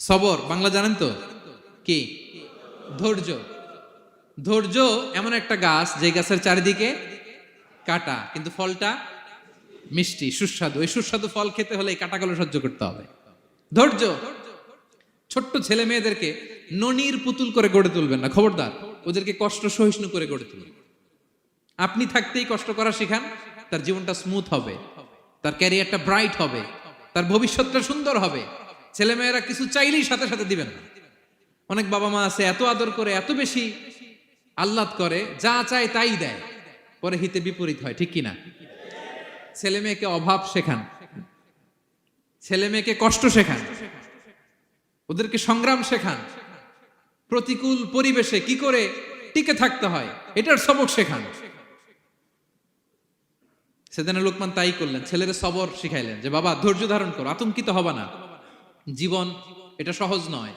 সবর বাংলা জানেন তো কি? ধৈর্য। ধৈর্য এমন একটা গাছ যে গাছের চারিদিকে কাটা, কিন্তু ফলটা মিষ্টি সুস্বাদু। এই সুস্বাদু ফল খেতে হলে এই কাটাগুলো সহ্য করতে হবে। ধৈর্য। ছোট্ট ছেলে মেয়েদেরকে ননির পুতুল করে গড়ে তুলবেন না, খবরদার। ওদেরকে কষ্ট সহিষ্ণু করে গড়ে তুলবেন। আপনি থাকতেই কষ্ট করা শিখান, তার জীবনটা স্মুথ হবে, তার ক্যারিয়ারটা ব্রাইট হবে, তার ভবিষ্যৎটা সুন্দর হবে। ছেলেমেয়েরা কিছু চাইলেই সাথে সাথে দিবেন না। অনেক বাবা মা আছে এত আদর করে, এত বেশি আহ্লাদ করে, যা চায় তাই দেয়, পরে হিতে বিপরীত হয়, ঠিক কিনা? ছেলে মেয়েকে অভাব শেখান, ছেলে মেয়েকে কষ্ট শেখান, ওদেরকে সংগ্রাম শেখান, প্রতিকূল পরিবেশে কি করে টিকে থাকতে হয় এটার সবক শেখান। সেদিন লোকমান তাই করলেন, ছেলের সবর শিখাইলেন যে বাবা ধৈর্য ধারণ করো, আতঙ্কিত হবা না। জীবন এটা সহজ নয়,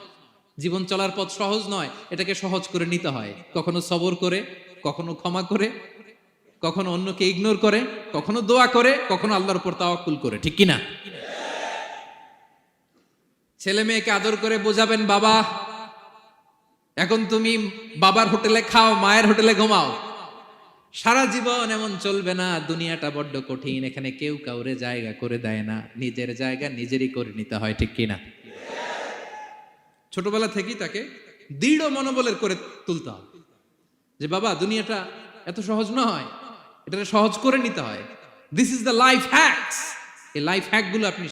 জীবন চলার পথ সহজ নয়, এটাকে সহজ করে নিতে হয়। কখনো সবর করে, কখনো ক্ষমা করে, কখনো অন্যকে ইগনোর করে, কখনো দোয়া করে, কখনো আল্লাহর উপর তাওয়াক্কুল করে, ঠিক কিনা? ছেলে মেয়েকে আদর করে বোঝাবেন, বাবা এখন তুমি বাবার হোটেলে খাও, মায়ের হোটেলে ঘুমাও। সারা জীবন এমন চলবে না, দুনিয়াটা বড্ড কঠিন, এখানে কেউ কাউরে জায়গা করে দেয় না, নিজের জায়গা নিজেরই করে নিতে হয়, ঠিক কিনা? ছোটবেলা থেকেই তাকে দৃঢ় মনোবলের করে তুলতে হবে যে বাবা দুনিয়াটা এত সহজ নয়, এটা সহজ করে নিতে হয়। This is the life hacks. এই লাইফ হ্যাক গুলো আপনি